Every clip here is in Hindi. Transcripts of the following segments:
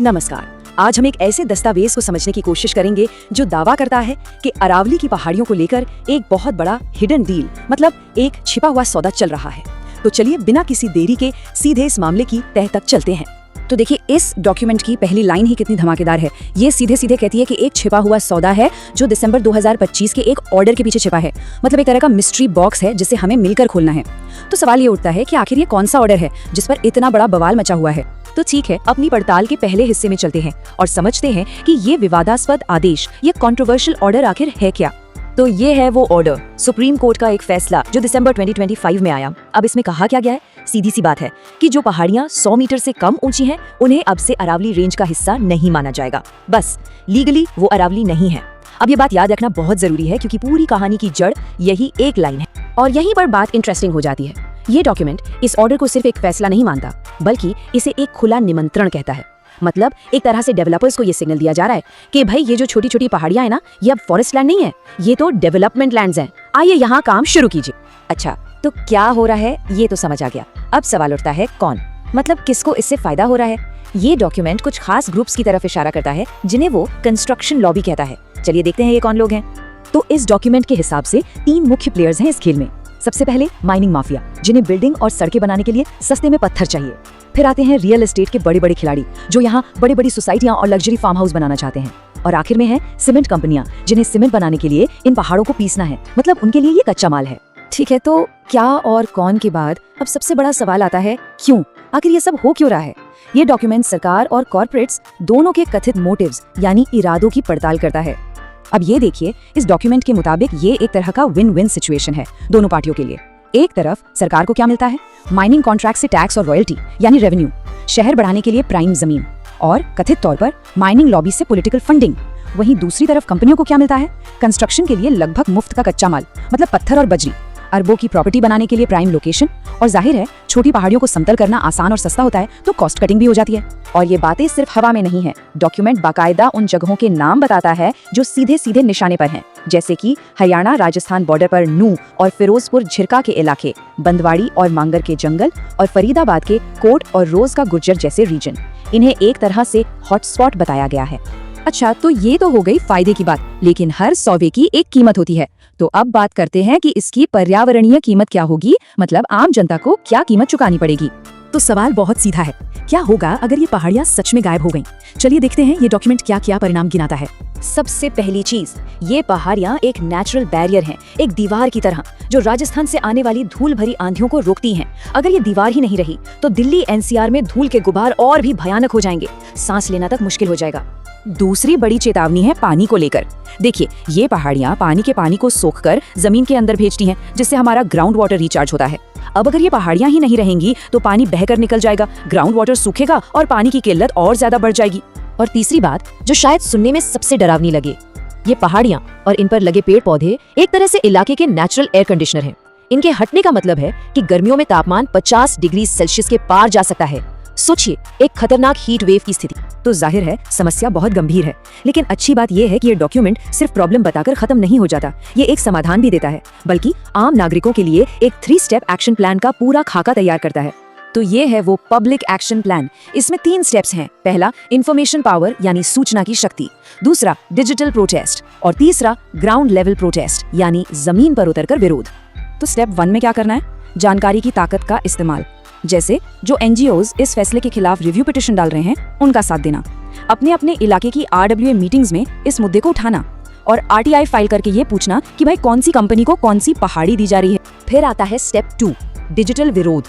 नमस्कार। आज हम एक ऐसे दस्तावेज को समझने की कोशिश करेंगे जो दावा करता है कि अरावली की पहाड़ियों को लेकर एक बहुत बड़ा हिडन डील मतलब एक छिपा हुआ सौदा चल रहा है। तो चलिए बिना किसी देरी के सीधे इस मामले की तह तक चलते हैं। तो देखिए, इस डॉक्यूमेंट की पहली लाइन ही कितनी धमाकेदार है। ये सीधे सीधे कहती है कि एक छिपा हुआ सौदा है जो दिसंबर 2025 के एक ऑर्डर के पीछे छिपा है। मतलब एक तरह का मिस्ट्री बॉक्स है जिसे हमें मिलकर खोलना है। तो सवाल ये उठता है कि आखिर ये कौन सा ऑर्डर है जिस पर इतना बड़ा बवाल मचा हुआ है। तो ठीक है, अपनी पड़ताल के पहले हिस्से में चलते हैं और समझते हैं कि ये विवादास्पद आदेश, ये कंट्रोवर्शियल ऑर्डर आखिर है क्या। तो ये है वो ऑर्डर, सुप्रीम कोर्ट का एक फैसला जो दिसंबर 2025 में आया। अब इसमें कहा क्या गया है? सीधी सी बात है कि जो पहाड़ियां 100 मीटर से कम ऊंची हैं, उन्हें अब से अरावली रेंज का हिस्सा नहीं माना जाएगा। बस लीगली वो अरावली नहीं है। अब ये बात याद रखना बहुत जरूरी है क्योंकि पूरी कहानी की जड़ यही एक लाइन है और यहीं पर बात इंटरेस्टिंग हो जाती है। ये डॉक्यूमेंट इस ऑर्डर को सिर्फ एक फैसला नहीं मानता, बल्कि इसे एक खुला निमंत्रण कहता है। मतलब एक तरह से डेवलपर्स को ये सिग्नल दिया जा रहा है कि भाई ये जो छोटी छोटी पहाड़ियां हैं ना, ये अब फॉरेस्ट लैंड नहीं है, ये तो डेवलपमेंट लैंड्स हैं। आइए यहाँ काम शुरू कीजिए। अच्छा, तो क्या हो रहा है ये तो समझ आ गया। अब सवाल उठता है कौन, मतलब किसको इससे फायदा हो रहा है। ये डॉक्यूमेंट कुछ खास ग्रुप्स की तरफ इशारा करता है जिन्हें वो कंस्ट्रक्शन लॉबी कहता है। चलिए देखते हैं ये कौन लोग हैं। तो इस डॉक्यूमेंट के हिसाब से 3 मुख्य प्लेयर्स हैं इस खेल में। सबसे पहले माइनिंग माफिया, जिन्हें बिल्डिंग और सड़कें बनाने के लिए सस्ते में पत्थर चाहिए। फिर आते हैं रियल एस्टेट के बड़े बड़े खिलाड़ी जो यहाँ बड़ी बड़ी सोसाइटियां और लग्जरी फार्म हाउस बनाना चाहते हैं। और आखिर में है सीमेंट कंपनियां, जिन्हें सीमेंट बनाने के लिए इन पहाड़ों को पीसना है। मतलब उनके लिए ये कच्चा माल है। ठीक है, तो क्या और कौन के बाद अब सबसे बड़ा सवाल आता है क्यों? आखिर ये सब हो क्यों रहा है? ये डॉक्यूमेंट सरकार और कॉर्पोरेट्स दोनों के कथित मोटिव्स यानी इरादों की पड़ताल करता है। अब ये देखिए, इस डॉक्यूमेंट के मुताबिक ये एक तरह का विन विन सिचुएशन है दोनों पार्टियों के लिए। एक तरफ सरकार को क्या मिलता है? माइनिंग कॉन्ट्रैक्ट से टैक्स और रॉयल्टी यानी रेवेन्यू, शहर बढ़ाने के लिए प्राइम जमीन और कथित तौर पर माइनिंग लॉबी से पॉलिटिकल फंडिंग। वहीं दूसरी तरफ कंपनियों को क्या मिलता है? कंस्ट्रक्शन के लिए लगभग मुफ्त का कच्चा माल, मतलब पत्थर और बजरी, अरबों की प्रॉपर्टी बनाने के लिए प्राइम लोकेशन। और जाहिर है, छोटी पहाड़ियों को समतल करना आसान और सस्ता होता है तो कॉस्ट कटिंग भी हो जाती है। और ये बातें सिर्फ हवा में नहीं है। डॉक्यूमेंट बाकायदा उन जगहों के नाम बताता है जो सीधे सीधे निशाने पर हैं, जैसे कि हरियाणा राजस्थान बॉर्डर पर नूह और फिरोजपुर झिरका के इलाके, बंदवाड़ी और मांगर के जंगल और फरीदाबाद के कोट और रोज का गुर्जर जैसे रीजन। इन्हें एक तरह से हॉटस्पॉट बताया गया है। अच्छा, तो ये तो हो गई फायदे की बात, लेकिन हर सौदे की एक कीमत होती है। तो अब बात करते हैं कि इसकी पर्यावरणीय कीमत क्या होगी, मतलब आम जनता को क्या कीमत चुकानी पड़ेगी। तो सवाल बहुत सीधा है, क्या होगा अगर ये पहाड़ियां सच में गायब हो गईं? चलिए देखते हैं ये डॉक्यूमेंट क्या क्या परिणाम गिनाता है। सबसे पहली चीज, ये पहाड़ियां एक नेचुरल बैरियर हैं, एक दीवार की तरह जो राजस्थान से आने वाली धूल भरी आंधियों को रोकती हैं। अगर ये दीवार ही नहीं रही तो दिल्ली एनसीआर में धूल के गुबार और भी भयानक हो जाएंगे, सांस लेना तक मुश्किल हो जाएगा। दूसरी बड़ी चेतावनी है पानी को लेकर। देखिए, ये पहाड़ियां पानी को सोखकर जमीन के अंदर भेजती हैं, जिससे हमारा ग्राउंड वाटर रिचार्ज होता है। अब अगर ये पहाड़ियां ही नहीं रहेंगी तो पानी बहकर निकल जाएगा, ग्राउंड वाटर सूखेगा और पानी की किल्लत और ज्यादा बढ़ जाएगी। और तीसरी बात, जो शायद सुनने में सबसे डरावनी लगे, ये पहाड़ियां और इन पर लगे पेड़ पौधे एक तरह से इलाके के नेचुरल एयर कंडीशनर हैं। इनके हटने का मतलब है कि गर्मियों में तापमान 50 डिग्री सेल्सियस के पार जा सकता है। सोचिए, एक खतरनाक हीट वेव की स्थिति। तो जाहिर है समस्या बहुत गंभीर है। लेकिन अच्छी बात यह है कि ये डॉक्यूमेंट सिर्फ प्रॉब्लम बताकर खत्म नहीं हो जाता, ये एक समाधान भी देता है, बल्कि आम नागरिकों के लिए एक 3 स्टेप एक्शन प्लान का पूरा खाका तैयार करता है। तो ये है वो पब्लिक एक्शन प्लान। इसमें 3 स्टेप्स हैं। पहला, इंफॉर्मेशन पावर यानी सूचना की शक्ति। दूसरा, डिजिटल प्रोटेस्ट। और तीसरा, ग्राउंड लेवल प्रोटेस्ट यानी जमीन पर उतरकर विरोध। तो स्टेप 1 में क्या करना है? जानकारी की ताकत का इस्तेमाल। जैसे जो एनजीओज इस फैसले के खिलाफ रिव्यू पिटिशन डाल रहे हैं, उनका साथ देना। अपने अपने इलाके की RWA मीटिंग्स में इस मुद्दे को उठाना और RTI फाइल करके ये पूछना कि भाई कौन सी कंपनी को कौन सी पहाड़ी दी जा रही है। फिर आता है स्टेप 2, डिजिटल विरोध।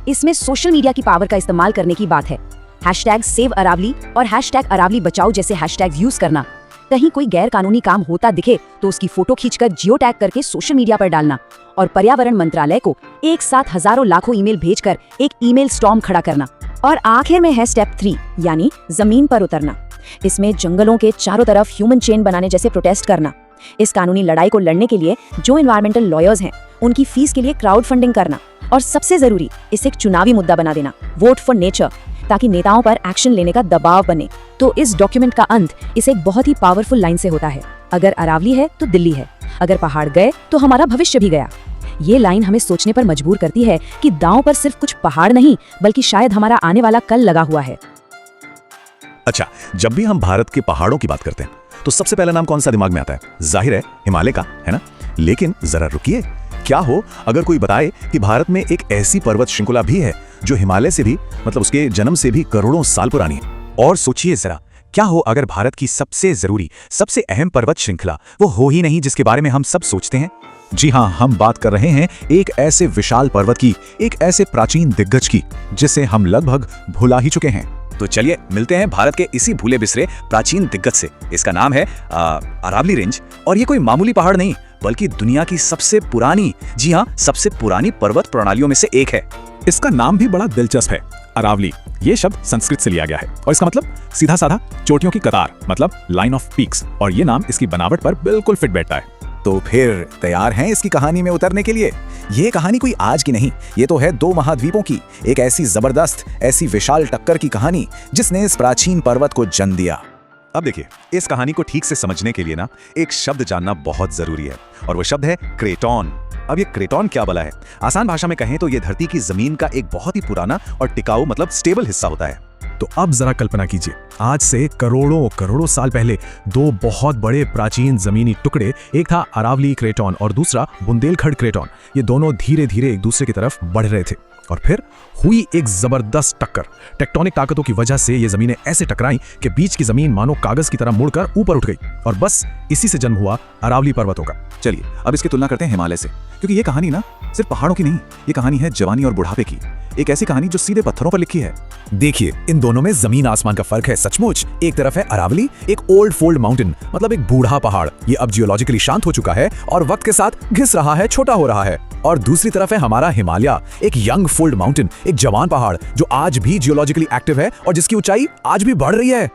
इसमें सोशल मीडिया की पावर का इस्तेमाल करने की बात है। #SaveAravali और #अरावली बचाओ जैसे हैशटैग यूज करना। कहीं कोई गैर कानूनी काम होता दिखे तो उसकी फोटो खींचकर जियो टैग करके सोशल मीडिया पर डालना और पर्यावरण मंत्रालय को एक साथ हजारों लाखों ईमेल भेजकर एक ईमेल स्टॉर्म खड़ा करना। और आखिर में है स्टेप 3 यानी जमीन पर उतरना। इसमें जंगलों के चारों तरफ ह्यूमन चेन बनाने जैसे प्रोटेस्ट करना। इस कानूनी लड़ाई को लड़ने के लिए जो एनवायरमेंटल लॉयर्स हैं, उनकी फीस के लिए क्राउड फंडिंग करना। और सबसे जरूरी, इसे एक चुनावी मुद्दा बना देना, वोट फॉर नेचर, ताकि नेताओं पर एक्शन लेने का दबाव बने। तो इस डॉक्यूमेंट का अंत इसे एक बहुत ही पावरफुल लाइन से होता है, अगर अरावली है तो दिल्ली है, अगर पहाड़ गए तो हमारा भविष्य भी गया। ये लाइन हमें सोचने पर मजबूर करती है कि दांव पर सिर्फ कुछ पहाड़ नहीं, बल्कि शायद हमारा आने वाला कल लगा हुआ है। अच्छा, जब भी हम भारत के पहाड़ों की बात करते हैं तो सबसे पहला नाम कौन सा दिमाग में आता है? जाहिर है हिमालय का, है ना? लेकिन जरा रुकिए, क्या हो अगर कोई बताए कि भारत में एक ऐसी पर्वत श्रृंखला भी है जो हिमालय से भी, मतलब उसके जन्म से भी करोड़ों साल पुरानी है। और सोचिए जरा, क्या हो अगर भारत की सबसे जरूरी, सबसे अहम पर्वत श्रृंखला वो हो ही नहीं जिसके बारे में हम सब सोचते हैं। जी हाँ, हम बात कर रहे हैं एक ऐसे विशाल पर्वत की, एक ऐसे प्राचीन दिग्गज की जिसे हम लगभग भुला ही चुके हैं। तो चलिए मिलते हैं भारत के इसी भूले बिसरे प्राचीन दिग्गज से। इसका नाम है अरावली रेंज, और ये कोई मामूली पहाड़ नहीं बल्कि दुनिया की सबसे पुरानी, जी हाँ, सबसे पुरानी पर्वत प्रणालियों में से एक है। इसका नाम भी बड़ा दिलचस्प है, अरावली। ये शब्द संस्कृत से लिया गया है और इसका मतलब सीधा साधा चोटियों की कतार, मतलब लाइन ऑफ पीक्स, और ये नाम इसकी बनावट पर बिल्कुल फिट बैठता है। तो फिर तैयार हैं इसकी कहानी में उतरने के लिए? ये कहानी कोई आज की नहीं, ये तो है दो महाद्वीपों की, एक ऐसी जबरदस्त, ऐसी विशाल टक्कर की कहानी जिसने इस प्राचीन पर्वत को जन्म दिया। अब देखिए, इस कहानी को ठीक से समझने के लिए ना एक शब्द जानना बहुत जरूरी है, और वो शब्द है क्रेटॉन। अब ये क्रेटॉन क्या बला है? आसान भाषा में कहें तो ये धरती की जमीन का एक बहुत ही पुराना और टिकाऊ, मतलब स्टेबल हिस्सा होता है। तो अब जरा कल्पना कीजिए, आज से करोड़ों करोड़ों साल पहले दो बहुत बड़े प्राचीन जमीनी टुकड़े, एक था अरावली क्रेटॉन और दूसरा बुंदेलखंड क्रेटॉन, ये दोनों धीरे धीरे एक दूसरे की तरफ बढ़ रहे थे। और फिर हुई एक जबरदस्त टक्कर। टेक्टोनिक ताकतों की वजह से ये जमीनें ऐसे टकराईं कि बीच की जमीन मानो कागज की तरह मुड़कर ऊपर उठ गई, और बस इसी से जन्म हुआ अरावली पर्वतों का। चलिए अब इसकी तुलना करते हैं हिमालय से, क्योंकि ये कहानी ना सिर्फ पहाड़ों की नहीं, ये कहानी है जवानी और बुढ़ापे की, एक ऐसी कहानी जो सीधे पत्थरों पर लिखी है। देखिए, इन दोनों में जमीन आसमान का फर्क है सचमुच। एक तरफ है अरावली, एक ओल्ड फोल्ड माउंटेन, मतलब एक बूढ़ा पहाड़, ये अब जियोलॉजिकली शांत हो चुका है और वक्त के साथ घिस रहा है, छोटा हो रहा है। और दूसरी तरफ है हमारा हिमालय, एक यंग फोल्ड माउंटेन, एक जवान पहाड़ जो आज भी जियोलॉजिकली एक्टिव है और जिसकी ऊंचाई आज भी बढ़ रही है।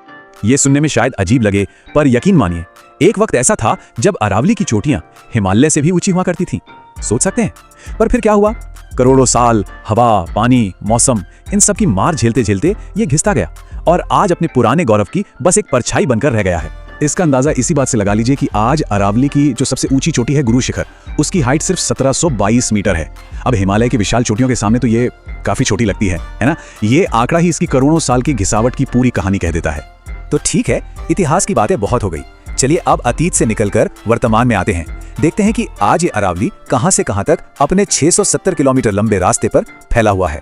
ये सुनने में शायद अजीब लगे, पर यकीन मानिए, एक वक्त ऐसा था जब अरावली की चोटियां हिमालय से भी ऊंची हुआ करती थीं। सोच सकते हैं? पर फिर क्या हुआ? करोड़ों साल हवा, पानी, मौसम, इन सब की मार झेलते झेलते ये घिसता गया और आज अपने पुराने गौरव की बस एक परछाई बनकर रह गया है। इसका अंदाजा इसी बात से लगा लीजिए कि आज अरावली की जो सबसे ऊंची चोटी है गुरु शिखर, उसकी हाइट सिर्फ 1722 मीटर है। अब हिमालय की विशाल चोटियों के सामने तो ये काफी छोटी लगती है ना? ये आंकड़ा ही इसकी करोड़ों साल की घिसावट की पूरी कहानी कह देता है। तो ठीक है, इतिहास की बातें बहुत हो गई, चलिए अब अतीत से निकलकर वर्तमान में आते हैं। देखते हैं कि आज ये अरावली कहां से कहां तक अपने 670 किलोमीटर लंबे रास्ते पर फैला हुआ है।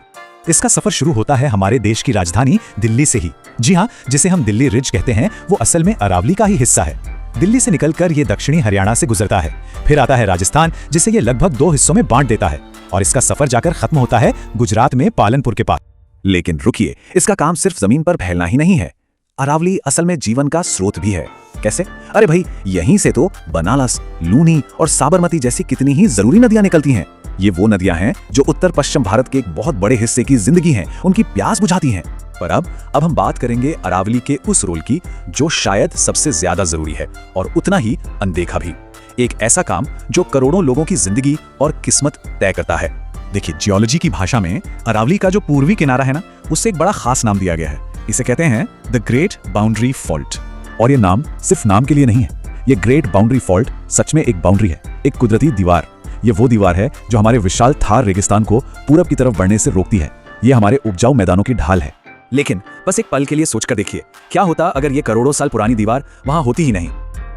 इसका सफर शुरू होता है हमारे देश की राजधानी दिल्ली से ही। जी हाँ, जिसे हम दिल्ली रिज कहते हैं, वो असल में अरावली का ही हिस्सा है। दिल्ली से निकलकर ये दक्षिणी हरियाणा से गुजरता है, फिर आता है राजस्थान, जिसे ये लगभग 2 हिस्सों में बांट देता है, और इसका सफर जाकर खत्म होता है गुजरात में पालनपुर के पास। लेकिन रुकिए, इसका काम सिर्फ जमीन पर फैलना ही नहीं है, अरावली असल में जीवन का स्रोत भी है। कैसे? अरे भाई, यहीं से तो बनारस, लूनी और साबरमती जैसी कितनी ही जरूरी नदियां निकलती हैं। ये वो नदियां हैं जो उत्तर पश्चिम भारत के एक बहुत बड़े हिस्से की जिंदगी हैं, उनकी प्यास बुझाती हैं। पर अब हम बात करेंगे अरावली के उस रोल की जो शायद सबसे ज्यादा जरूरी है और उतना ही अनदेखा भी। एक ऐसा काम जो करोड़ों लोगों की जिंदगी और किस्मत तय करता है। देखिए, जियोलॉजी की भाषा में अरावली का जो पूर्वी किनारा है ना, उससे एक बड़ा खास नाम दिया गया है। इसे कहते हैं द ग्रेट बाउंड्री फॉल्ट। और ये नाम सिर्फ नाम के लिए नहीं है, ये ग्रेट बाउंड्री फॉल्ट सच में एक बाउंड्री है, एक कुदरती दीवार। ये वो दीवार है जो हमारे विशाल थार रेगिस्तान को पूरब की तरफ बढ़ने से रोकती है। ये हमारे उपजाऊ मैदानों की ढाल है। लेकिन बस एक पल के लिए सोचकर देखिए, क्या होता अगर ये करोड़ों साल पुरानी दीवार वहां होती ही नहीं?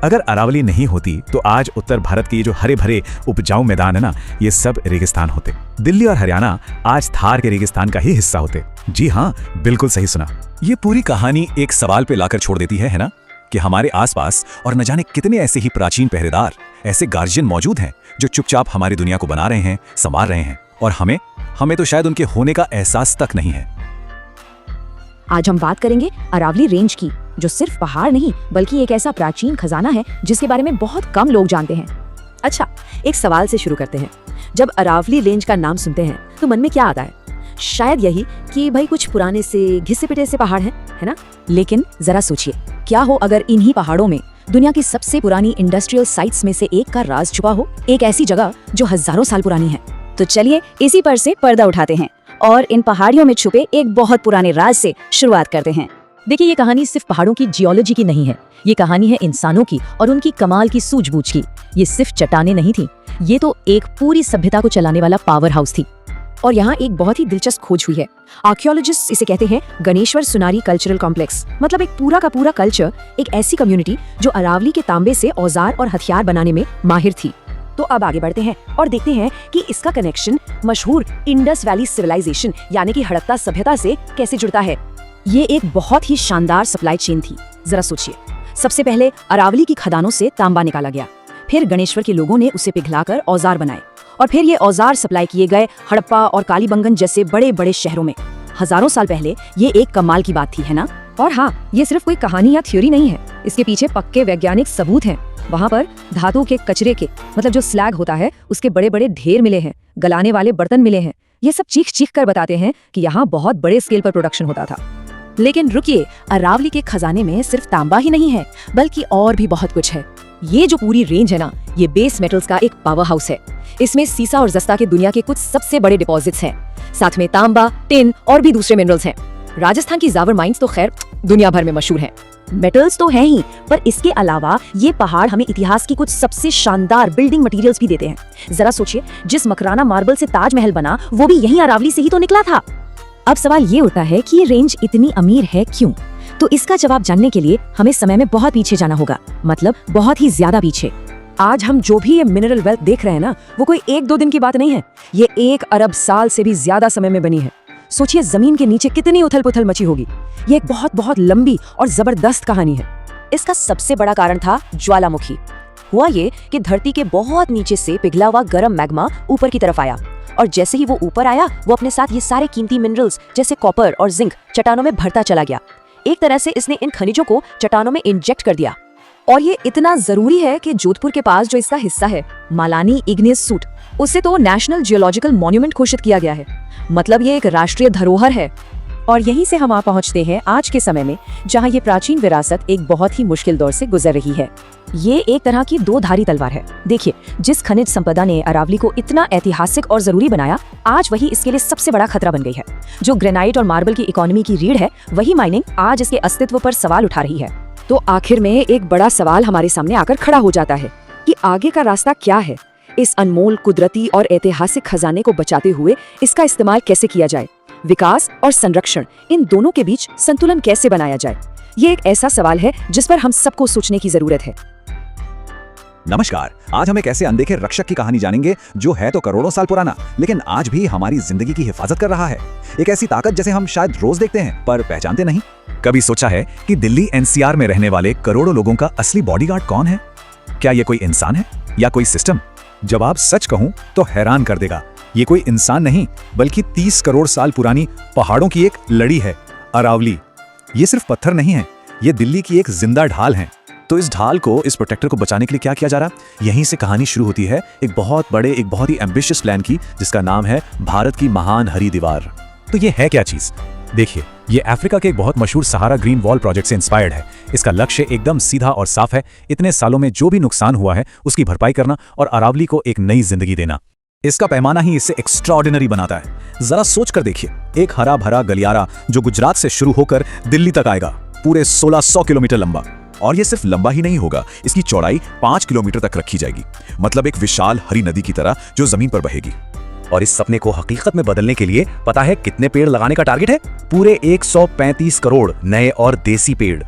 अगर अरावली नहीं होती तो आज उत्तर भारत के ये जो हरे भरे उपजाऊ मैदान है ना, ये सब रेगिस्तान होते। दिल्ली और हरियाणा आज थार के रेगिस्तान का ही हिस्सा होते। जी हाँ, बिल्कुल सही सुना। ये पूरी कहानी एक सवाल पे लाकर छोड़ देती है ना, कि हमारे आसपास और न जाने कितने ऐसे ही प्राचीन पहरेदार, ऐसे गार्जियन मौजूद हैं जो चुपचाप हमारी दुनिया को बना रहे हैं, संवार रहे हैं, और हमें तो शायद उनके होने का एहसास तक नहीं है। आज हम बात करेंगे अरावली रेंज की, जो सिर्फ पहाड़ नहीं बल्कि एक ऐसा प्राचीन खजाना है जिसके बारे में बहुत कम लोग जानते हैं। अच्छा, एक सवाल से शुरू करते हैं। जब अरावली रेंज का नाम सुनते हैं तो मन में क्या आता है? शायद यही कि भाई कुछ पुराने से घिसे पिटे से पहाड़ हैं, है ना? लेकिन जरा सोचिए, क्या हो अगर इन्हीं पहाड़ों में दुनिया की सबसे पुरानी इंडस्ट्रियल साइट्स में से एक का राज छुपा हो, एक ऐसी जगह जो हजारों साल पुरानी है। तो चलिए इसी पर से पर्दा उठाते हैं और इन पहाड़ियों में छुपे एक बहुत पुराने राज से शुरुआत करते हैं। देखिए, ये कहानी सिर्फ पहाड़ों की जियोलॉजी की नहीं है, ये कहानी है इंसानों की और उनकी कमाल की सूझबूझ की। ये सिर्फ चट्टानें नहीं थी, ये तो एक पूरी सभ्यता को चलाने वाला पावर हाउस थी। और यहाँ एक बहुत ही दिलचस्प खोज हुई है। आर्कियोलॉजिस्ट इसे कहते हैं गणेश्वर सुनारी कल्चरल कॉम्प्लेक्स। मतलब एक पूरा का पूरा कल्चर, एक ऐसी कम्युनिटी जो अरावली के तांबे से औजार और हथियार बनाने में माहिर थी। तो अब आगे बढ़ते हैं और देखते हैं कि इसका कनेक्शन मशहूर इंडस वैली सिविलाइजेशन यानी कि हड़प्पा सभ्यता से कैसे जुड़ता है। ये एक बहुत ही शानदार सप्लाई चेन थी। जरा सोचिए, सबसे पहले अरावली की खदानों से तांबा निकाला गया, फिर गणेश्वर के लोगों ने उसे पिघलाकर औजार बनाए और फिर ये औजार सप्लाई किए गए हड़प्पा और कालीबंगन जैसे बड़े बड़े शहरों में। हजारों साल पहले ये एक कमाल की बात थी, है ना? और हाँ, ये सिर्फ कोई कहानी या थ्योरी नहीं है, इसके पीछे पक्के वैज्ञानिक सबूत हैं। वहाँ पर धातु के कचरे के, मतलब जो स्लैग होता है, उसके बड़े बड़े ढेर मिले हैं, गलाने वाले बर्तन मिले हैं। ये सब चीख चीख कर बताते हैं कि यहाँ बहुत बड़े स्केल पर प्रोडक्शन होता था। लेकिन रुकिए, अरावली के खजाने में सिर्फ तांबा ही नहीं है, बल्कि और भी बहुत कुछ है। ये जो पूरी रेंज है ना, ये बेस मेटल्स का एक पावर हाउस है। इसमें सीसा और जस्ता के दुनिया के कुछ सबसे बड़े डिपॉजिट्स हैं, साथ में तांबा, टिन और भी दूसरे मिनरल्स हैं। राजस्थान की जावर माइंस तो खैर दुनिया भर में मशहूर हैं। मेटल्स तो हैं ही, पर इसके अलावा ये पहाड़ हमें इतिहास की कुछ सबसे शानदार बिल्डिंग मटेरियल्स भी देते हैं। जरा सोचिए, जिस मकराना मार्बल से ताजमहल बना, वो भी यहीं अरावली से ही तो निकला था। अब सवाल ये उठता है कि ये रेंज इतनी अमीर है क्यों? तो इसका जवाब जानने के लिए हमें समय में बहुत पीछे जाना होगा, मतलब बहुत ही ज्यादा पीछे। आज हम जो भी ये मिनरल वेल्थ देख रहे हैं ना, वो कोई 1-2 दिन की बात नहीं है। ये 1 अरब साल से भी ज्यादा समय में बनी है। सोचिए जमीन के नीचे कितनी उथल पुथल मची होगी। ये एक बहुत बहुत लंबी और जबरदस्त कहानी है। इसका सबसे बड़ा कारण था ज्वालामुखी। हुआ ये कि धरती के बहुत नीचे से पिघला हुआ गर्म मैग्मा ऊपर की तरफ आया, और जैसे ही वो ऊपर आया, वो अपने साथ ये सारे कीमती मिनरल्स जैसे कॉपर और जिंक चट्टानों में भरता चला गया। एक तरह से इसने इन खनिजों को चट्टानों में इंजेक्ट कर दिया। और ये इतना जरूरी है कि जोधपुर के पास जो इसका हिस्सा है, मालानी इग्नियस सूट, उसे तो नेशनल जियोलॉजिकल मॉन्यूमेंट घोषित किया गया है। मतलब ये एक राष्ट्रीय धरोहर है। और यहीं से हम आ पहुंचते हैं आज के समय में, जहां ये प्राचीन विरासत एक बहुत ही मुश्किल दौर से गुजर रही है। ये एक तरह की 2-धारी तलवार है। देखिए, जिस खनिज संपदा ने अरावली को इतना ऐतिहासिक और जरूरी बनाया, आज वही इसके लिए सबसे बड़ा खतरा बन गई है। जो ग्रेनाइट और मार्बल की इकोनॉमी की रीढ़ है, वही माइनिंग आज इसके अस्तित्व पर सवाल उठा रही है। तो आखिर में एक बड़ा सवाल हमारे सामने आकर खड़ा हो जाता है कि आगे का रास्ता क्या है? इस अनमोल कुदरती और ऐतिहासिक खजाने को बचाते हुए इसका इस्तेमाल कैसे किया जाए? विकास और संरक्षण, इन दोनों के बीच संतुलन कैसे बनाया जाए? ये एक ऐसा सवाल है जिस पर हम सबको सोचने की जरूरत है। नमस्कार, आज हम एक ऐसे अनदेखे रक्षक की कहानी जानेंगे जो है तो करोड़ों साल पुराना, लेकिन आज भी हमारी जिंदगी की हिफाजत कर रहा है। एक ऐसी ताकत जिसे हम शायद रोज देखते हैं पर पहचानते नहीं। कभी सोचा है कि दिल्ली एनसीआर में रहने वाले करोड़ों लोगों का असली बॉडीगार्ड कौन है? क्या ये कोई इंसान है या कोई सिस्टम? जवाब सच कहूं तो हैरान कर देगा। ये कोई इंसान नहीं, बल्कि 30 करोड़ साल पुरानी पहाड़ों की एक लड़ी है, अरावली। ये सिर्फ पत्थर नहीं है, ये दिल्ली की एक जिंदा ढाल है। तो इस ढाल को, इस प्रोटेक्टर को बचाने के लिए क्या किया जा रहा? यहीं से कहानी शुरू होती है एक बहुत ही एम्बिशियस प्लान की, जिसका नाम है भारत की महान हरी दीवार। तो ये है क्या चीज? देखिए, ये अफ्रीका के एक बहुत मशहूर सहारा ग्रीन वॉल प्रोजेक्ट से इंस्पायर्ड है। इसका लक्ष्य एकदम सीधा और साफ है, इतने सालों में जो भी नुकसान हुआ है उसकी भरपाई करना और अरावली को एक नई जिंदगी देना। इसका पैमाना ही इसे एक्स्ट्राऑर्डिनरी बनाता है। जरा सोच कर देखिए, एक हरा भरा गलियारा जो गुजरात से शुरू होकर दिल्ली तक आएगा, पूरे 1600 किलोमीटर लंबा। और ये सिर्फ लंबा ही नहीं होगा, इसकी चौड़ाई 5 किलोमीटर तक रखी जाएगी। मतलब एक विशाल हरी नदी की तरह जो जमीन पर बहेगी। और इस सपने को हकीकत में बदलने के लिए पता है कितने पेड़ लगाने का टारगेट है? पूरे 135 करोड़ नए और देसी पेड़।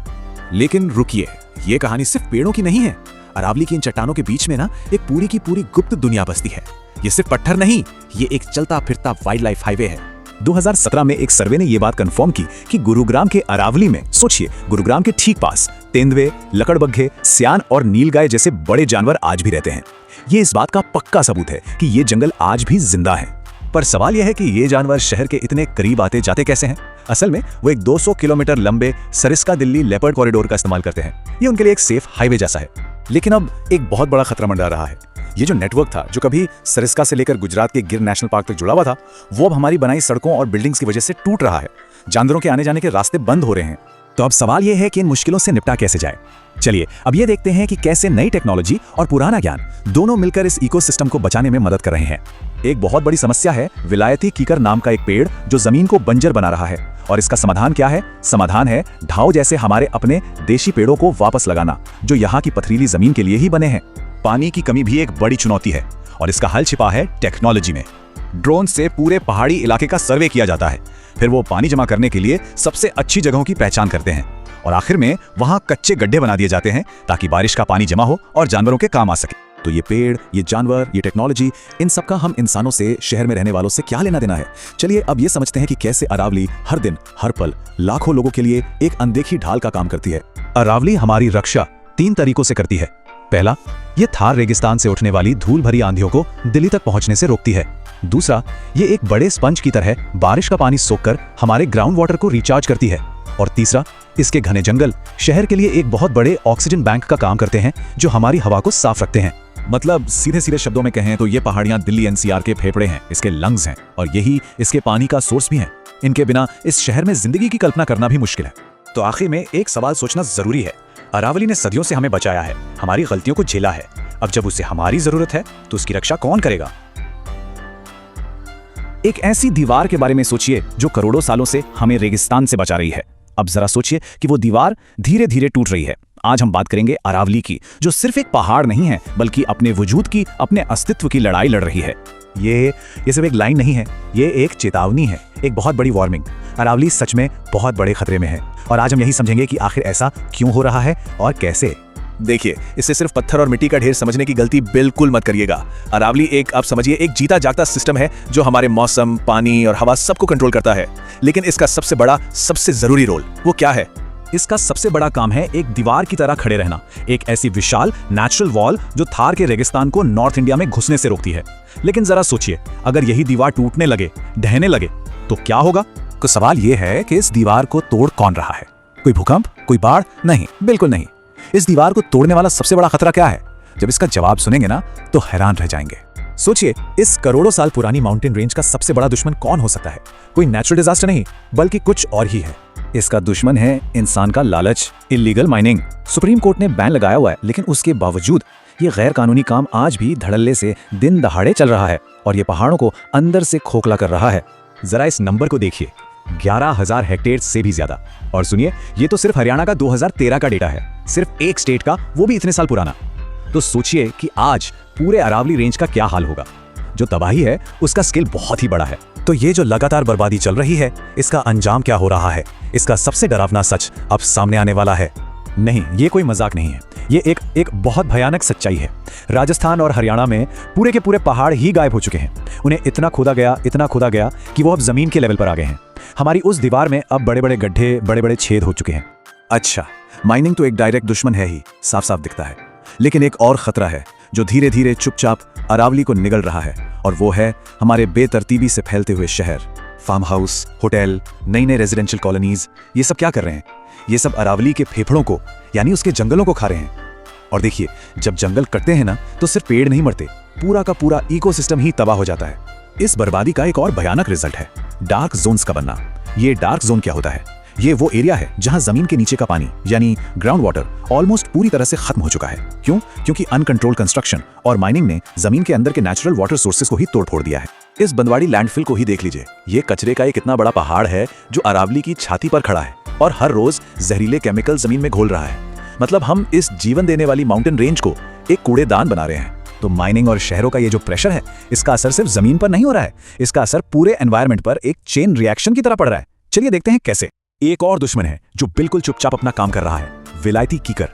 लेकिन रुकिए, ये कहानी सिर्फ पेड़ों की नहीं है। अरावली की इन चट्टानों के बीच में ना एक पूरी की पूरी गुप्त दुनिया बसती है। ये सिर्फ पत्थर नहीं, ये एक चलता फिरता वाइल्ड लाइफ हाईवे है। 2017 में एक सर्वे ने यह बात कंफर्म की कि गुरुग्राम के अरावली में, सोचिए, गुरुग्राम के ठीक पास तेंदुए, लकड़बग्घे, सियान और नीलगाय जैसे बड़े जानवर आज भी रहते हैं। ये इस बात का पक्का सबूत है कि ये जंगल आज भी जिंदा है। पर सवाल यह है कि ये जानवर शहर के इतने करीब आते जाते कैसे हैं? असल में वो एक 200 किलोमीटर लंबे सरिस्का दिल्ली लेपर्ड कॉरिडोर का इस्तेमाल करते हैं। ये उनके लिए एक सेफ हाईवे जैसा है। लेकिन अब एक बहुत बड़ा खतरा मंडरा रहा है। ये जो नेटवर्क था, जो कभी सरिस्का से लेकर गुजरात के गिर नेशनल पार्क तक जुड़ा हुआ था, वो अब हमारी बनाई सड़कों और बिल्डिंग्स की वजह से टूट रहा है। जानवरों के आने जाने के रास्ते बंद हो रहे हैं। तो अब सवाल यह है कि इन मुश्किलों से निपटा कैसे जाए। चलिए अब ये देखते हैं कि कैसे नई टेक्नोलॉजी और पुराना ज्ञान दोनों मिलकर इस इकोसिस्टम को बचाने में मदद कर रहे हैं। एक बहुत बड़ी समस्या है विलायती कीकर नाम का एक पेड़ जो जमीन को बंजर बना रहा है। और इसका समाधान क्या है? समाधान है ढाव जैसे हमारे अपने देशी पेड़ों को वापस लगाना, जो यहाँ की पथरीली जमीन के लिए ही बने हैं। पानी की कमी भी एक बड़ी चुनौती है और इसका हल छिपा है टेक्नोलॉजी में। ड्रोन से पूरे पहाड़ी इलाके का सर्वे किया जाता है। फिर वो पानी जमा करने के लिए सबसे अच्छी जगहों की पहचान करते हैं और आखिर में वहां कच्चे गड्ढे बना दिए जाते हैं ताकि बारिश का पानी जमा हो और जानवरों के काम आ सके। तो ये पेड़, ये जानवर, ये टेक्नोलॉजी, इन सब का हम इंसानों से, शहर में रहने वालों से क्या लेना देना है? चलिए अब ये समझते हैं कि कैसे अरावली हर दिन, हर पल लाखों लोगों के लिए एक अनदेखी ढाल का काम करती है। अरावली हमारी रक्षा 3 तरीकों से करती है। पहला, ये थार रेगिस्तान से उठने वाली धूल भरी आंधियों को दिल्ली तक पहुंचने से रोकती है। दूसरा, ये एक बड़े स्पंज की तरह बारिश का पानी सोखकर हमारे ग्राउंड वाटर को रिचार्ज करती है। और तीसरा, इसके घने जंगल शहर के लिए एक बहुत बड़े ऑक्सीजन बैंक का काम करते हैं जो हमारी हवा को साफ रखते हैं। मतलब सीधे सीधे शब्दों में कहें तो ये पहाड़ियां दिल्ली एनसीआर के फेफड़े हैं, इसके लंग्स हैं और यही इसके पानी का सोर्स भी हैं। इनके बिना इस शहर में जिंदगी की कल्पना करना भी मुश्किल है। तो आखिर में एक सवाल सोचना जरूरी है। अरावली ने सदियों से हमें बचाया है, हमारी गलतियों को झेला है। अब जब उसे हमारी जरूरत है तो उसकी रक्षा कौन करेगा? एक ऐसी दीवार के बारे में सोचिए जो करोड़ों सालों से हमें रेगिस्तान से बचा रही है। अब जरा सोचिए कि वो दीवार धीरे धीरे टूट रही है। आज हम बात करेंगे अरावली की, जो सिर्फ एक पहाड़ नहीं है बल्कि अपने वजूद की, अपने अस्तित्व की लड़ाई लड़ रही है। ये सिर्फ एक लाइन नहीं है, ये एक चेतावनी है, एक बहुत बड़ी वार्निंग। अरावली सच में बहुत बड़े खतरे में है और आज हम यही समझेंगे कि आखिर ऐसा क्यों हो रहा है और कैसे। देखिए, इससे सिर्फ पत्थर और मिट्टी का ढेर समझने की गलती बिल्कुल मत करिएगा। अरावली एक, आप समझिए, एक जीता जागता सिस्टम है जो हमारे मौसम, पानी और हवा सबको कंट्रोल करता है। लेकिन इसका सबसे बड़ा, सबसे जरूरी रोल वो क्या है? इसका सबसे बड़ा काम है एक दीवार की तरह खड़े रहना, एक ऐसी विशाल नेचुरल वॉल जो थार के रेगिस्तान को नॉर्थ इंडिया में घुसने से रोकती है। लेकिन जरा सोचिए, अगर यही दीवार टूटने लगे, ढहने लगे तो क्या होगा? तो सवाल यह है कि इस दीवार को तोड़ कौन रहा है? कोई भूकंप, कोई बाढ़? नहीं, बिल्कुल नहीं। इस दीवार को तोड़ने वाला सबसे बड़ा खतरा क्या है? जब इसका जवाब सुनेंगे ना तो हैरान रह जाएंगे। सोचिए, इस करोड़ों साल पुरानी माउंटेन रेंज का सबसे बड़ा दुश्मन कौन हो सकता है? कोई नेचुरल डिजास्टर नहीं, बल्कि कुछ और ही है। इसका दुश्मन है इंसान का लालच, इलीगल माइनिंग। सुप्रीम कोर्ट ने बैन लगाया हुआ है, लेकिन उसके बावजूद ये गैर कानूनी काम आज भी धड़ल्ले से दिन दहाड़े चल रहा है और ये पहाड़ों को अंदर से खोखला कर रहा है। जरा इस नंबर को देखिए, 11,000 हेक्टेयर से भी ज्यादा। और सुनिए, ये तो सिर्फ हरियाणा का 2013 का डेटा है, सिर्फ एक स्टेट का, वो भी इतने साल पुराना। तो सोचिए कि आज पूरे अरावली रेंज का क्या हाल होगा। जो तबाही है उसका स्केल बहुत ही बड़ा है। तो ये जो लगातार बर्बादी चल रही है, इसका अंजाम क्या हो रहा है? इसका सबसे डरावना सच अब सामने आने वाला है। नहीं, ये कोई मजाक नहीं है, ये एक बहुत भयानक सच्चाई है। राजस्थान और हरियाणा में पूरे के पूरे पहाड़ ही गायब हो चुके हैं। उन्हें इतना खोदा गया कि वो अब जमीन के लेवल पर आ गए हैं। हमारी उस दीवार में अब बड़े बड़े गड्ढे, बड़े बड़े छेद हो चुके हैं। अच्छा, माइनिंग तो एक डायरेक्ट दुश्मन है ही, साफ साफ दिखता है। लेकिन एक और खतरा है जो धीरे धीरे चुपचाप अरावली को निगल रहा है, और वो है हमारे बेतरतीबी से फैलते हुए शहर। फार्म हाउस, होटल, नई नई रेजिडेंशियल कॉलोनीज, ये सब क्या कर रहे हैं? ये सब अरावली के फेफड़ों को, यानी उसके जंगलों को खा रहे हैं। और देखिए, जब जंगल कटते हैं ना तो सिर्फ पेड़ नहीं मरते, पूरा का पूरा इकोसिस्टम ही तबाह हो जाता है। इस बर्बादी का एक और भयानक रिजल्ट है डार्क जोन्स का बनना। ये डार्क जोन क्या होता है? ये वो एरिया है जहां जमीन के नीचे का पानी, यानी ग्राउंड वाटर, ऑलमोस्ट पूरी तरह से खत्म हो चुका है। क्यों? क्योंकि अनकंट्रोल्ड कंस्ट्रक्शन और माइनिंग ने जमीन के अंदर के नेचुरल वाटर सोर्सेज को ही तोड़ फोड़ दिया है। इस बंदवाड़ी लैंडफिल को ही देख लीजिए। ये कचरे का एक इतना बड़ा पहाड़ है जो अरावली की छाती पर खड़ा है और हर रोज जहरीले केमिकल जमीन में घोल रहा है। मतलब हम इस जीवन देने वाली माउंटेन रेंज को एक कूड़ेदान बना रहे हैं। तो माइनिंग और शहरों का ये जो प्रेशर है, इसका असर सिर्फ जमीन पर नहीं हो रहा है, इसका असर पूरे एनवायरनमेंट पर एक चेन रिएक्शन की तरह पड़ रहा है। चलिए देखते हैं कैसे। एक और दुश्मन है जो बिल्कुल चुपचाप अपना काम कर रहा है, विलायती कीकर।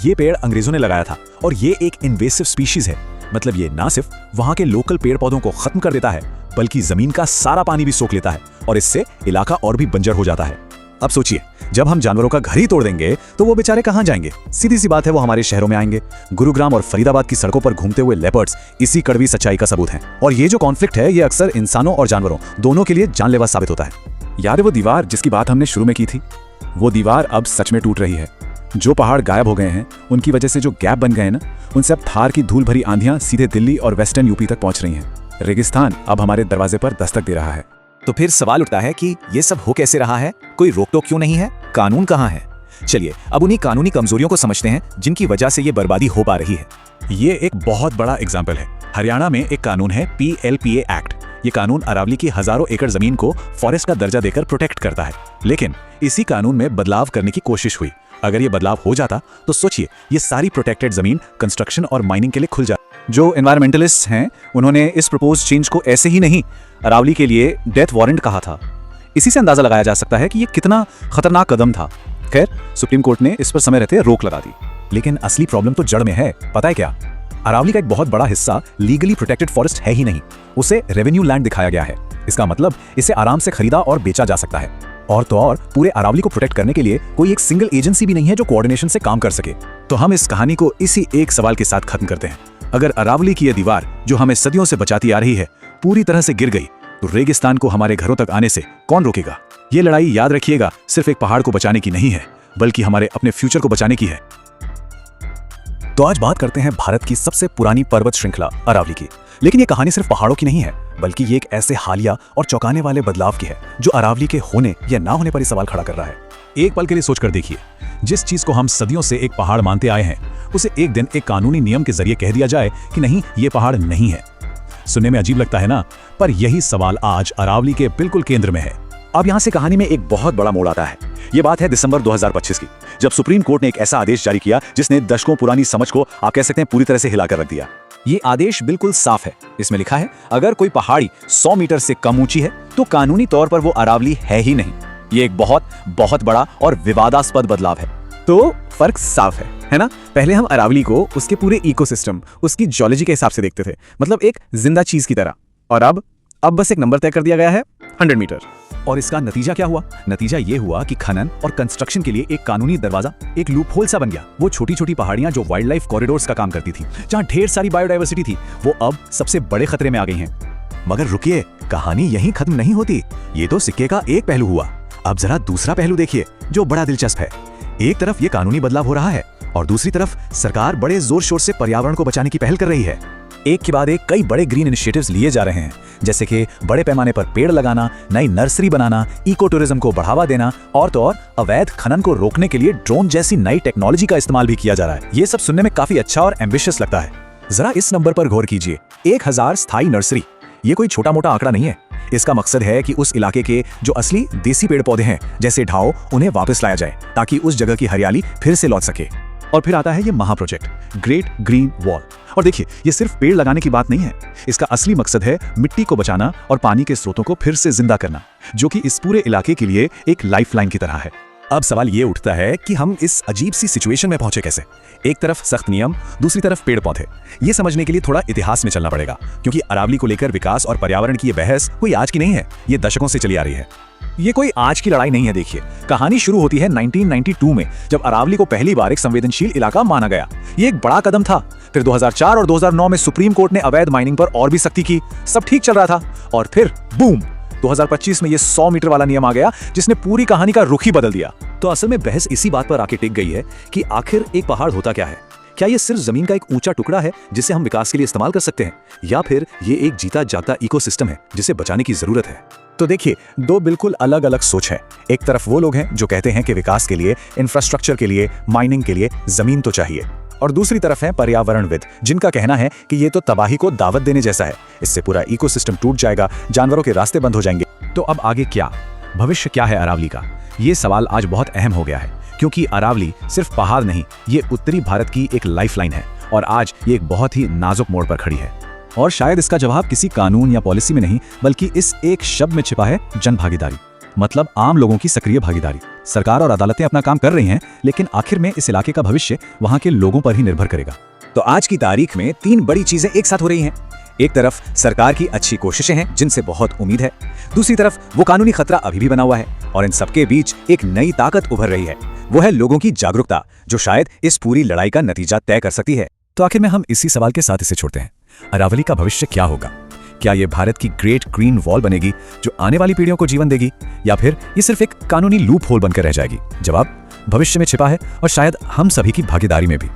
ये पेड़ अंग्रेजों ने लगाया था और ये एक इन्वेसिव स्पीशीज है। मतलब ये ना सिर्फ वहां के लोकल पेड़ पौधों को खत्म कर देता है, बल्कि जमीन का सारा पानी भी सोख लेता है और इससे इलाका और भी बंजर हो जाता है। अब सोचिए, जब हम जानवरों का घर ही तोड़ देंगे तो वो बेचारे कहां जाएंगे? सीधी सी बात है, वो हमारे शहरों में आएंगे। गुरुग्राम और फरीदाबाद की सड़कों पर घूमते हुए लेपर्ड्स इसी कड़वी सच्चाई का सबूत हैं। और ये जो कॉन्फ्लिक्ट है, ये अक्सर इंसानों और जानवरों दोनों के लिए जानलेवा साबित होता है। याद है वो दीवार जिसकी बात हमने शुरू में की थी? वो दीवार अब सच में टूट रही है। जो पहाड़ गायब हो गए हैं, उनकी वजह से जो गैप बन गए हैं ना, उनसे अब थार की धूल भरी आंधियां सीधे दिल्ली और वेस्टर्न यूपी तक पहुंच रही हैं। रेगिस्तान अब हमारे दरवाजे पर दस्तक दे रहा है। तो फिर सवाल उठता है कि ये सब हो कैसे रहा है? कोई रोक टोक क्यों नहीं है? कानून कहाँ है? चलिए अब उन्हीं कानूनी कमजोरियों को समझते हैं जिनकी वजह से ये बर्बादी हो पा रही है। ये एक बहुत बड़ा एग्जाम्पल है। हरियाणा में एक कानून है PLPA एक्ट। ये कानून अरावली की हजारों एकड़ जमीन को फॉरेस्ट का दर्जा देकर प्रोटेक्ट करता है। लेकिन इसी कानून में बदलाव करने की कोशिश हुई। अगर ये बदलाव हो जाता तो सोचिए, ये सारी प्रोटेक्टेड जमीन कंस्ट्रक्शन और माइनिंग के लिए खुल जाती। जो एनवायरमेंटलिस्ट हैं उन्होंने इस प्रपोज चेंज को ऐसे ही नहीं, अरावली के लिए डेथ वारंट कहा था। इसी से अंदाजा लगाया जा सकता है कि ये कितना खतरनाक कदम था। खैर, सुप्रीम कोर्ट ने इस पर समय रहते रोक लगा दी। लेकिन असली प्रॉब्लम तो जड़ में है। पता है क्या? अरावली का एक बहुत बड़ा हिस्सा लीगली प्रोटेक्टेड फॉरेस्ट है ही नहीं, उसे रेवेन्यू लैंड दिखाया गया है। इसका मतलब इसे आराम से खरीदा और बेचा जा सकता है। और तो और पूरे अरावली को प्रोटेक्ट करने के लिए कोई एक सिंगल एजेंसी भी नहीं है जो कोऑर्डिनेशन से काम कर सके। तो हम इस कहानी को इसी एक सवाल के साथ खत्म करते हैं। अगर अरावली की यह दीवार जो हमें सदियों से बचाती आ रही है पूरी तरह से गिर गई तो रेगिस्तान को हमारे घरों तक आने से कौन रोकेगा? ये लड़ाई, याद रखिएगा, सिर्फ एक पहाड़ को बचाने की नहीं है, बल्कि हमारे अपने फ्यूचर को बचाने की है। तो आज बात करते हैं भारत की सबसे पुरानी पर्वत श्रृंखला अरावली की। लेकिन ये कहानी सिर्फ पहाड़ों की नहीं है, बल्कि ये एक ऐसे हालिया और चौंकाने वाले बदलाव की है जो अरावली के होने या ना होने पर ही सवाल खड़ा कर रहा है। एक पल के लिए सोचकर देखिए, जिस चीज को हम सदियों से एक पहाड़ मानते आए हैं, उसे एक दिन एक कानूनी नियम के जरिए कह दिया जाए कि नहीं, ये पहाड़ नहीं है। सुनने में अजीब लगता है ना, पर यही सवाल आज अरावली के बिल्कुल केंद्र में है। अब यहाँ से कहानी में एक बहुत बड़ा मोड़ आता है। ये बात है दिसंबर 2025 की, जब सुप्रीम कोर्ट ने एक ऐसा आदेश जारी किया जिसने दशकों पुरानी समझ को, आप कह सकते हैं, पूरी तरह से हिलाकर रख दिया। ये आदेश बिल्कुल साफ है। इसमें लिखा है, अगर कोई पहाड़ी 100 मीटर से कम ऊंची है तो कानूनी तौर पर वो अरावली है ही नहीं। ये एक बहुत बहुत बड़ा और विवादास्पद बदलाव है। तो फर्क साफ है ना? पहले हम अरावली को उसके पूरे इकोसिस्टम, उसकी जियोलॉजी के हिसाब से देखते थे, मतलब एक जिंदा चीज की तरह। और अब बस एक नंबर तय कर दिया गया है, 100 मीटर। और इसका नतीजा क्या हुआ? नतीजा ये हुआ कि खनन और कंस्ट्रक्शन के लिए एक कानूनी दरवाजा, एक लूपहोल सा बन गया। वो छोटी छोटी पहाड़ियां जो वाइल्ड लाइफ कॉरिडोर्स का काम करती थी, जहां ढेर सारी बायोडायवर्सिटी थी, वो अब सबसे बड़े खतरे में आ गई हैं। मगर रुकिए, कहानी यहीं खत्म नहीं होती। ये तो सिक्के का एक पहलू हुआ। अब जरा दूसरा पहलू देखिए जो बड़ा दिलचस्प है। एक तरफ ये कानूनी बदलाव हो रहा है और दूसरी तरफ सरकार बड़े जोर शोर से पर्यावरण को बचाने की पहल कर रही है। एक के बाद एक कई बड़े ग्रीन इनिशिएटिव्स लिए जा रहे हैं, जैसे कि बड़े पैमाने पर पेड़ लगाना, नई नर्सरी बनाना, इको टूरिज्म को बढ़ावा देना, और तो और अवैध खनन को रोकने के लिए ड्रोन जैसी नई टेक्नोलॉजी का इस्तेमाल भी किया जा रहा है। ये सब सुनने में काफी अच्छा और एम्बिशियस लगता है। जरा इस नंबर पर गौर कीजिए, 1000 स्थायी नर्सरी। ये कोई छोटा मोटा आंकड़ा नहीं है। इसका मकसद है कि उस इलाके के जो असली देसी पेड़ पौधे हैं, जैसे ढाओ, उन्हें वापस लाया जाए ताकि उस जगह की हरियाली फिर से लौट सके। और फिर आता है ये महा प्रोजेक्ट, ग्रेट ग्रीन वॉल। और देखिए, ये सिर्फ पेड़ लगाने की बात नहीं है। इसका असली मकसद है मिट्टी को बचाना और पानी के स्रोतों को फिर से जिंदा करना, जो कि इस पूरे इलाके के लिए एक लाइफलाइन की तरह है। अब सवाल ये उठता है कि हम इस अजीब सी सिचुएशन में पहुंचे कैसे? एक तरफ सख्त नियम, दूसरी तरफ पेड़ पौधे। ये समझने के लिए थोड़ा इतिहास में चलना पड़ेगा, क्योंकि अरावली को लेकर विकास और पर्यावरण की ये बहस कोई आज की नहीं है, ये दशकों से चली आ रही है। ये कोई आज की लड़ाई नहीं है। देखिए, कहानी शुरू होती है 1992 में, जब अरावली को पहली बार एक संवेदनशील इलाका माना गया। ये एक बड़ा कदम था। फिर 2004 और 2009 में सुप्रीम कोर्ट ने अवैध माइनिंग पर और भी सख्ती की। सब ठीक चल रहा था और फिर बूम, 2025 में ये 100 मीटर वाला नियम आ गया, जिसने पूरी कहानी का रुख ही बदल दिया। तो असल में बहस इसी बात पर आके टिक गई है कि आखिर एक पहाड़ होता क्या है? क्या ये सिर्फ जमीन का एक ऊंचा टुकड़ा है जिसे हम विकास के लिए इस्तेमाल कर सकते हैं, या फिर ये एक जीता जागता इकोसिस्टम है जिसे बचाने की जरूरत है? तो देखिए, दो बिल्कुल अलग अलग सोच है। एक तरफ वो लोग हैं जो कहते हैं कि विकास के लिए, इंफ्रास्ट्रक्चर के लिए, माइनिंग के लिए जमीन तो चाहिए, और दूसरी तरफ है पर्यावरणविद, जिनका कहना है कि ये तो तबाही को दावत देने जैसा है। इससे पूरा इकोसिस्टम टूट जाएगा, जानवरों के रास्ते बंद हो जाएंगे। तो अब आगे क्या? भविष्य क्या है अरावली का? ये सवाल आज बहुत अहम हो गया है, क्योंकि अरावली सिर्फ पहाड़ नहीं, ये उत्तरी भारत की एक लाइफलाइन है और आज ये एक बहुत ही नाजुक मोड़ पर खड़ी है। और शायद इसका जवाब किसी कानून या पॉलिसी में नहीं, बल्कि इस एक शब्द में छिपा है, जन भागीदारी। मतलब आम लोगों की सक्रिय भागीदारी। सरकार और अदालतें अपना काम कर रही हैं, लेकिन आखिर में इस इलाके का भविष्य वहां के लोगों पर ही निर्भर करेगा। तो आज की तारीख में 3 बड़ी चीजें एक साथ हो रही हैं। एक तरफ सरकार की अच्छी कोशिशें हैं, जिनसे बहुत उम्मीद है। दूसरी तरफ वो कानूनी खतरा अभी भी बना हुआ है, और इन सबके बीच एक नई ताकत उभर रही है। वो है लोगों की जागरूकता, जो शायद इस पूरी लड़ाई का नतीजा तय कर सकती है। तो आखिर में हम इसी सवाल के साथ इसे छोड़ते हैं। अरावली का भविष्य क्या होगा? क्या ये भारत की ग्रेट ग्रीन वॉल बनेगी जो आने वाली पीढ़ियों को जीवन देगी, या फिर ये सिर्फ एक कानूनी लूप होल बनकर रह जाएगी? जवाब भविष्य में छिपा है, और शायद हम सभी की भागीदारी में भी।